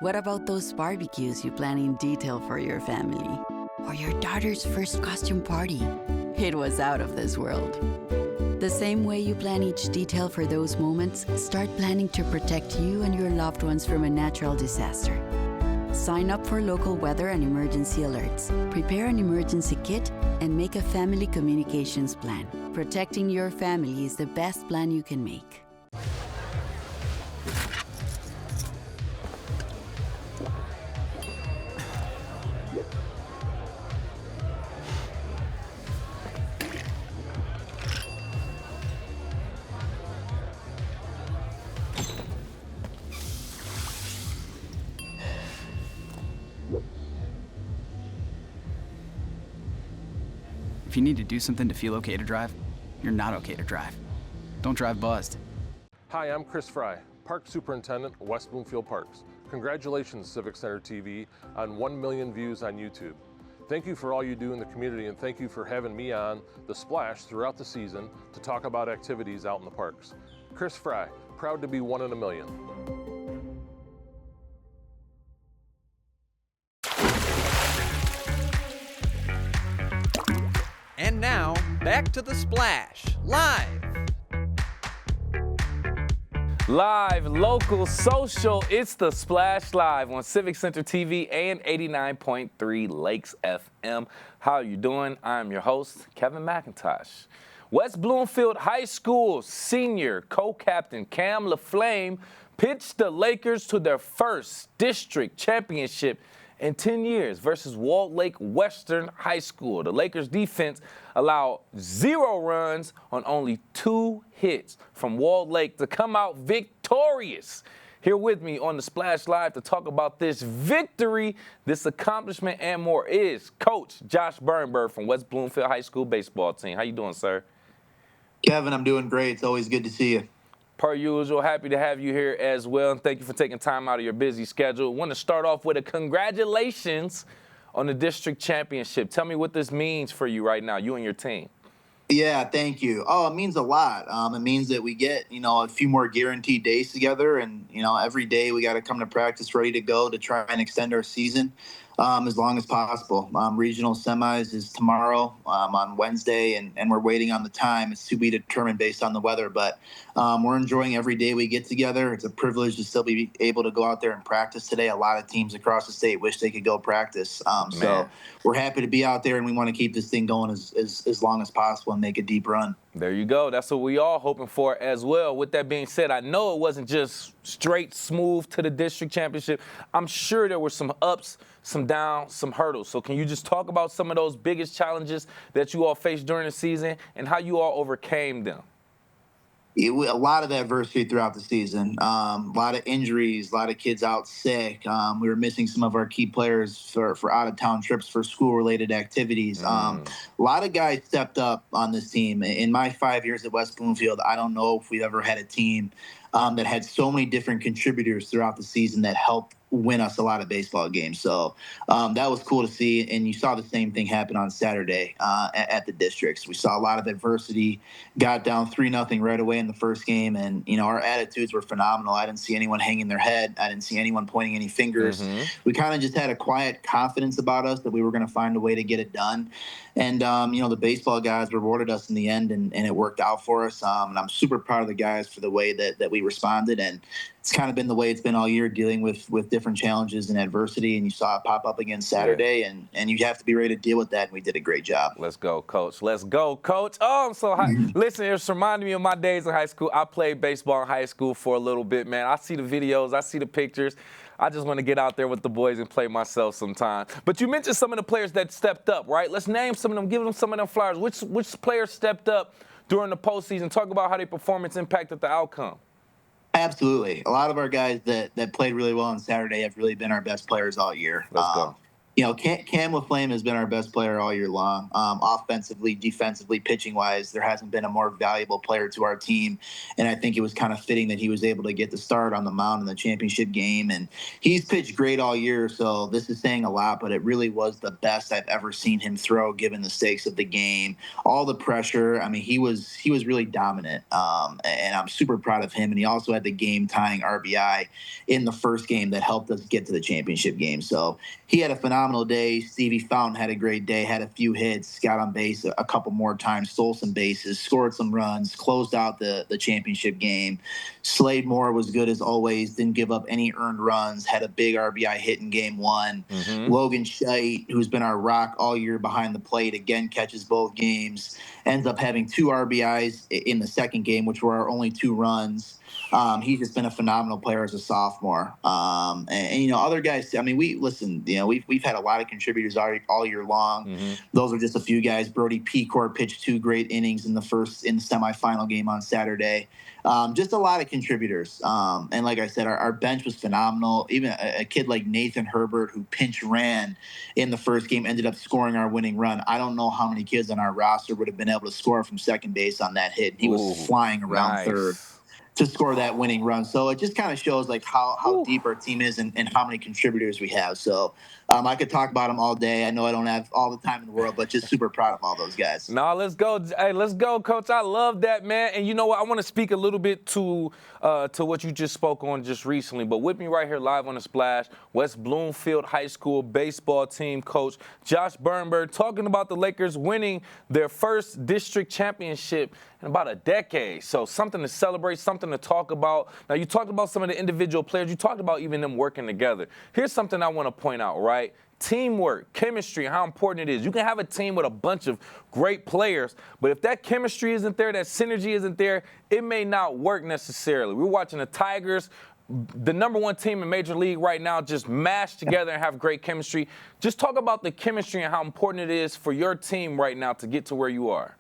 What about those barbecues you plan in detail for your family? Or your daughter's first costume party? It was out of this world. The same way you plan each detail for those moments, start planning to protect you and your loved ones from a natural disaster. Sign up for local weather and emergency alerts. Prepare an emergency kit and make a family communications plan. Protecting your family is the best plan you can make. If you need to do something to feel okay to drive, you're not okay to drive. Don't drive buzzed. Hi, I'm Chris Fry, Park Superintendent, West Bloomfield Parks. Congratulations, Civic Center TV, on 1 million views on YouTube. Thank you for all you do in the community, and thank you for having me on The Splash throughout the season to talk about activities out in the parks. Chris Fry, proud to be 1 in a million. And now, back to The Splash, live. Live, local, social, it's The Splash Live on Civic Center TV and 89.3 Lakes FM. How are you doing? I'm your host, Kevin McIntosh. West Bloomfield High School senior co-captain Cam LaFlame pitched the Lakers to their first district championship in 10 years versus Walled Lake Western High School. The Lakers defense allowed 0 runs on only 2 hits from Walled Lake to come out victorious. Here with me on The Splash Live to talk about this victory, this accomplishment, and more is Coach Josh Bernberg from West Bloomfield High School baseball team. How you doing, sir? Kevin, I'm doing great. It's always good to see you. Per usual, happy to have you here as well, and thank you for taking time out of your busy schedule. I want to start off with a congratulations on the district championship. Tell me what this means for you right now, you and your team. Yeah, thank you. Oh, it means a lot. It means that we get, a few more guaranteed days together, and, every day we got to come to practice ready to go to try and extend our season as long as possible. Regional semis is tomorrow on Wednesday, and we're waiting on the time. It's to be determined based on the weather, but we're enjoying every day we get together. It's a privilege to still be able to go out there and practice today. A lot of teams across the state wish they could go practice. So we're happy to be out there, and we want to keep this thing going as long as possible and make a deep run. There you go. That's what we all hoping for as well. With that being said, I know it wasn't just straight smooth to the district championship. I'm sure there were some ups, some downs, some hurdles. So can you just talk about some of those biggest challenges that you all faced during the season and how you all overcame them? A lot of adversity throughout the season, a lot of injuries, a lot of kids out sick. We were missing some of our key players for out-of-town trips for school-related activities. A lot of guys stepped up on this team. In my 5 years at West Bloomfield, I don't know if we've ever had a team that had so many different contributors throughout the season that helped win us a lot of baseball games. So that was cool to see. And you saw the same thing happen on Saturday at the districts. We saw a lot of adversity, got down 3-0 right away in the first game. And, our attitudes were phenomenal. I didn't see anyone hanging their head. I didn't see anyone pointing any fingers. We kind of just had a quiet confidence about us that we were going to find a way to get it done. And, the baseball guys rewarded us in the end, and it worked out for us. And I'm super proud of the guys for the way that we responded. And it's kind of been the way it's been all year, dealing with different challenges and adversity. And you saw it pop up again Saturday, and you have to be ready to deal with that. And we did a great job. Let's go, Coach. Let's go, Coach. Oh, I'm so high. Listen, it's reminding me of my days in high school. I played baseball in high school for a little bit, man. I see the videos. I see the pictures. I just want to get out there with the boys and play myself sometime. But you mentioned some of the players that stepped up, right? Let's name some of them. Give them some of them flowers. Which players stepped up during the postseason? Talk about how their performance impacted the outcome. Absolutely. A lot of our guys that played really well on Saturday have really been our best players all year. Let's go. Cam LaFlame has been our best player all year long. Offensively, defensively, pitching-wise, there hasn't been a more valuable player to our team. And I think it was kind of fitting that he was able to get the start on the mound in the championship game. And he's pitched great all year, so this is saying a lot, but it really was the best I've ever seen him throw, given the stakes of the game, all the pressure. I mean, he was really dominant, and I'm super proud of him. And he also had the game-tying RBI in the first game that helped us get to the championship game. So he had a phenomenal day. Stevie Fountain had a great day, had a few hits, got on base a couple more times, stole some bases, scored some runs, closed out the championship game. Slade Moore was good as always, didn't give up any earned runs, had a big RBI hit in game one. Logan Scheidt, who's been our rock all year behind the plate, again catches both games, ends up having 2 RBIs in the second game, which were our only 2 runs. He's just been a phenomenal player as a sophomore. And other guys, I mean, we've had a lot of contributors all year long. Mm-hmm. Those are just a few guys. Brody Pecor pitched 2 great innings in the semifinal game on Saturday. Just a lot of contributors. And like I said, our bench was phenomenal. Even a kid like Nathan Herbert, who pinch ran in the first game, ended up scoring our winning run. I don't know how many kids on our roster would have been able to score from second base on that hit. He was flying around third to score that winning run. So it just kind of shows like how deep our team is and how many contributors we have. So I could talk about them all day. I know I don't have all the time in the world, but just super proud of all those guys. No, let's go. Hey, let's go, Coach. I love that, man. And you know what? I want to speak a little bit to what you just spoke on just recently. But with me right here live on The Splash, West Bloomfield High School baseball team coach Josh Bernberg talking about the Lakers winning their first district championship in about a decade. So something to celebrate, something to talk about. Now, you talked about some of the individual players. You talked about even them working together. Here's something I want to point out, right? Teamwork, chemistry, how important it is. You can have a team with a bunch of great players, but if that chemistry isn't there, that synergy isn't there, it may not work necessarily. We're watching the Tigers, the #1 team in Major League right now, just mash together and have great chemistry. Just talk about the chemistry and how important it is for your team right now to get to where you are.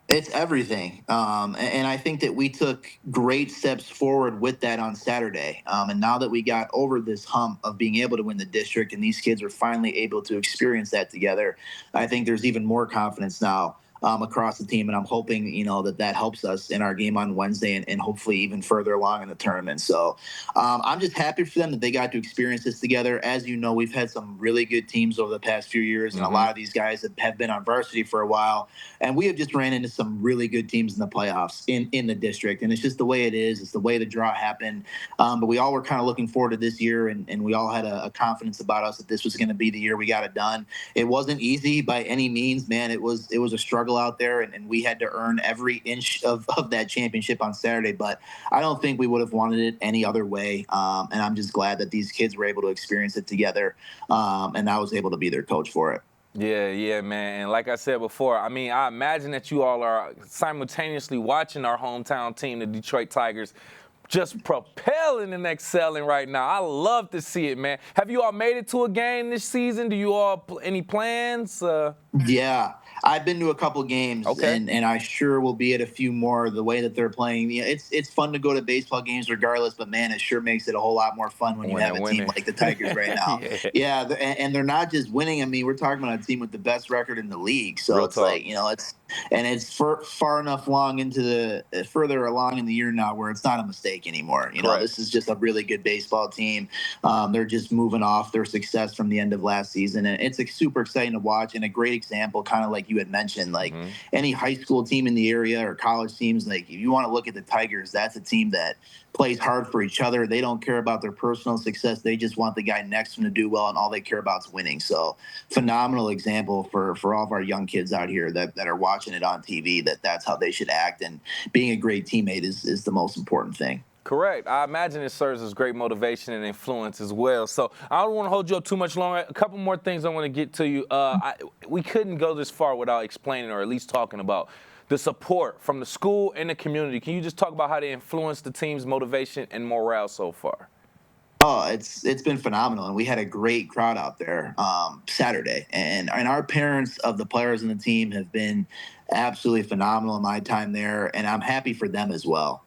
It's everything. And I think that we took great steps forward with that on Saturday. And now that we got over this hump of being able to win the district and these kids are finally able to experience that together, I think there's even more confidence now across the team. And I'm hoping, that helps us in our game on Wednesday and hopefully even further along in the tournament. So I'm just happy for them that they got to experience this together. As you know, we've had some really good teams over the past few years, and a lot of these guys have been on varsity for a while. And we have just ran into some really good teams in the playoffs in the district. And it's just the way it is. It's the way the draw happened. But we all were kind of looking forward to this year, and we all had a confidence about us that this was going to be the year we got it done. It wasn't easy by any means, man. It was a struggle out there, and we had to earn every inch of that championship on Saturday. But I don't think we would have wanted it any other way. And I'm just glad that these kids were able to experience it together, and I was able to be their coach for it. Yeah, man. And like I said before, I mean, I imagine that you all are simultaneously watching our hometown team, the Detroit Tigers, just propelling and excelling right now. I love to see it, man. Have you all made it to a game this season? Do you all any plans? Yeah, I've been to a couple games, and I sure will be at a few more. The way that they're playing, it's fun to go to baseball games regardless, but man, it sure makes it a whole lot more fun when you have a team like the Tigers right now. Yeah, and they're not just winning. I mean, we're talking about a team with the best record in the league. So it's like, it's far enough further along in the year now where it's not a mistake anymore. This is just a really good baseball team. They're just moving off their success from the end of last season, and it's super exciting to watch and a great example, kind of like you had mentioned, like any high school team in the area or college teams. Like, if you want to look at the Tigers, that's a team that plays hard for each other. They don't care about their personal success. They just want the guy next to them to do well, and all they care about is winning. So phenomenal example for all of our young kids out here that are watching it on TV, that's how they should act. And being a great teammate is the most important thing. Correct. I imagine it serves as great motivation and influence as well. So I don't want to hold you up too much longer. A couple more things I want to get to you. We couldn't go this far without explaining or at least talking about the support from the school and the community. Can you just talk about how they influence the team's motivation and morale so far? Oh, it's been phenomenal, and we had a great crowd out there Saturday. And our parents of the players in the team have been absolutely phenomenal in my time there, and I'm happy for them as well.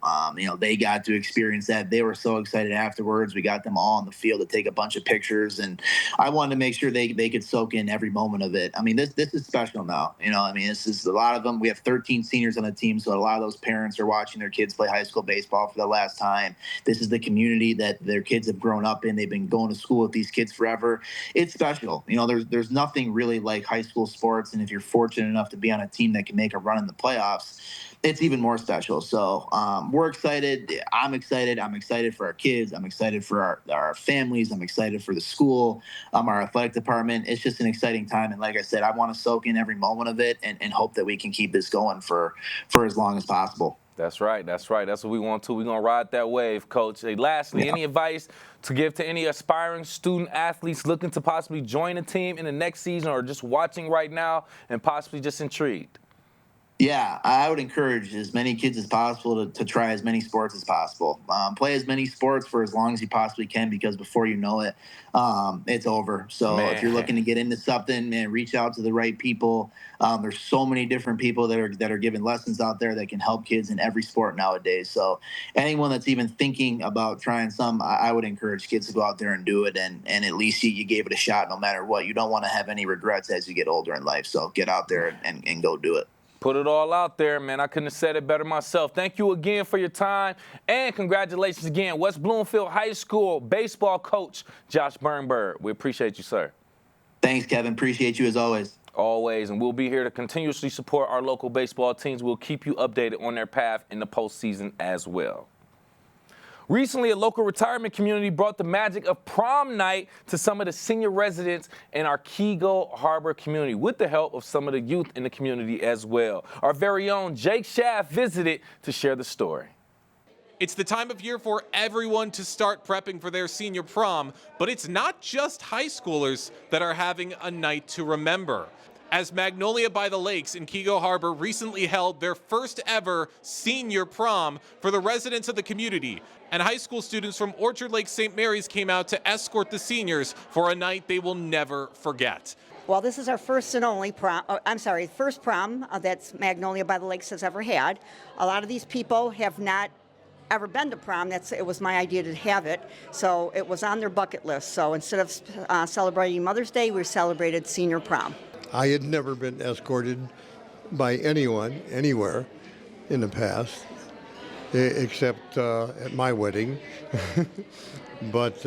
They got to experience that. They were so excited afterwards. We got them all on the field to take a bunch of pictures, and I wanted to make sure they could soak in every moment of it. I mean, this is special now. This is a lot of them. We have 13 seniors on the team, so a lot of those parents are watching their kids play high school baseball for the last time. This is the community that their kids have grown up in. They've been going to school with these kids forever. It's special. There's nothing really like high school sports, and if you're fortunate enough to be on a team that can make a run in the playoffs, it's even more special. So we're excited. I'm excited. I'm excited for our kids. I'm excited for our families. I'm excited for the school, our athletic department. It's just an exciting time. And like I said, I want to soak in every moment of it and hope that we can keep this going for as long as possible. That's right. That's what we want to. We're going to ride that wave, Coach. Hey, lastly, any advice to give to any aspiring student athletes looking to possibly join a team in the next season or just watching right now and possibly just intrigued? Yeah, I would encourage as many kids as possible to try as many sports as possible. Play as many sports for as long as you possibly can, because before you know it, it's over. So if you're looking to get into something, man, reach out to the right people. There's so many different people that are giving lessons out there that can help kids in every sport nowadays. So anyone that's even thinking about trying some, I would encourage kids to go out there and do it. And at least you gave it a shot no matter what. You don't want to have any regrets as you get older in life. So get out there and go do it. Put it all out there, man. I couldn't have said it better myself. Thank you again for your time, and congratulations again, West Bloomfield High School baseball coach Josh Bernberg. We appreciate you, sir. Thanks, Kevin. Appreciate you as always. Always, and we'll be here to continuously support our local baseball teams. We'll keep you updated on their path in the postseason as well. Recently, a local retirement community brought the magic of prom night to some of the senior residents in our Keego Harbor community with the help of some of the youth in the community as well. Our very own Jake Schaff visited to share the story. It's the time of year for everyone to start prepping for their senior prom, but it's not just high schoolers that are having a night to remember. As Magnolia by the Lakes in Keego Harbor recently held their first ever senior prom for the residents of the community, and high school students from Orchard Lake St. Mary's came out to escort the seniors for a night they will never forget. Well, this is our first and only prom, first prom that Magnolia by the Lakes has ever had. A lot of these people have not ever been to prom. It was my idea to have it, so it was on their bucket list. So instead of celebrating Mother's Day, we celebrated senior prom. I had never been escorted by anyone, anywhere, in the past, except at my wedding. But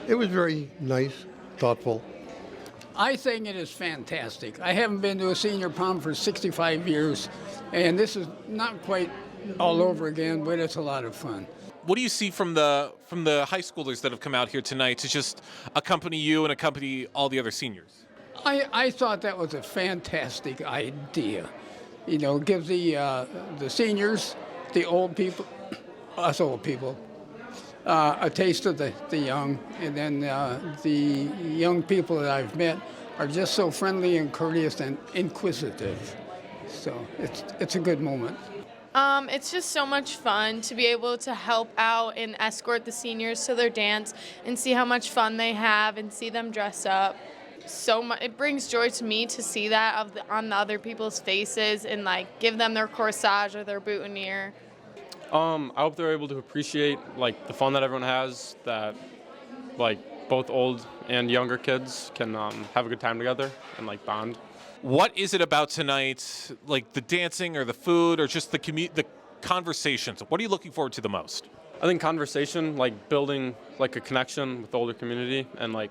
it was very nice, thoughtful. I think it is fantastic. I haven't been to a senior prom for 65 years, and this is not quite all over again, but it's a lot of fun. What do you see from the high schoolers that have come out here tonight to just accompany you and accompany all the other seniors? I thought that was a fantastic idea. You know, give the seniors, the old people, us old people, a taste of the young, and then the young people that I've met are just so friendly and courteous and inquisitive. So it's a good moment. It's just so much fun to be able to help out and escort the seniors to their dance and see how much fun they have and see them dress up. So much, it brings joy to me to see that on the other people's faces and like give them their corsage or their boutonniere. I hope they're able to appreciate like the fun that everyone has, that like both old and younger kids can have a good time together and like bond. What is it about tonight, like the dancing or the food or just the conversations? What are you looking forward to the most? I think conversation, like building like a connection with the older community and like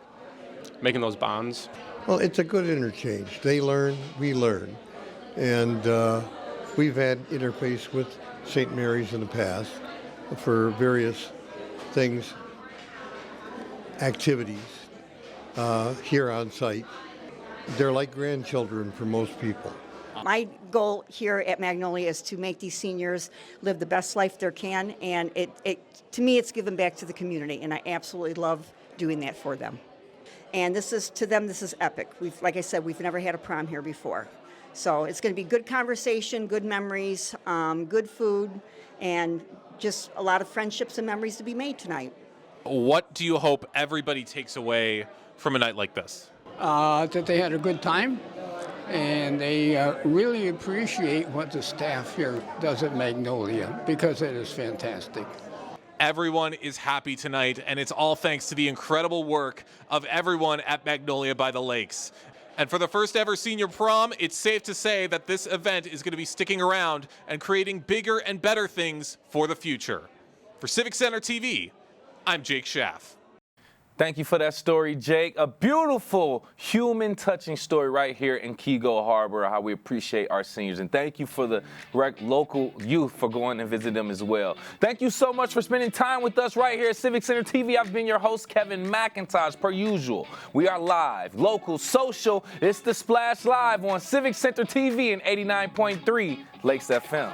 making those bonds. Well, it's a good interchange. They learn, we learn. And we've had interface with St. Mary's in the past for various things, activities here on site. They're like grandchildren for most people. My goal here at Magnolia is to make these seniors live the best life they can, and to me, it's giving back to the community, and I absolutely love doing that for them. And this is, to them, this is epic. Like I said, we've never had a prom here before. So it's going to be good conversation, good memories, good food, and just a lot of friendships and memories to be made tonight. What do you hope everybody takes away from a night like this? That they had a good time, and they really appreciate what the staff here does at Magnolia, because it is fantastic. Everyone is happy tonight, and it's all thanks to the incredible work of everyone at Magnolia by the Lakes. And for the first ever senior prom, it's safe to say that this event is going to be sticking around and creating bigger and better things for the future. For Civic Center TV, I'm Jake Schaff. Thank you for that story, Jake. A beautiful, human, touching story right here in Keego Harbor, how we appreciate our seniors. And thank you for the local youth for going and visit them as well. Thank you so much for spending time with us right here at Civic Center TV. I've been your host, Kevin McIntosh, per usual. We are live, local, social. It's The Splash Live on Civic Center TV and 89.3 Lakes FM.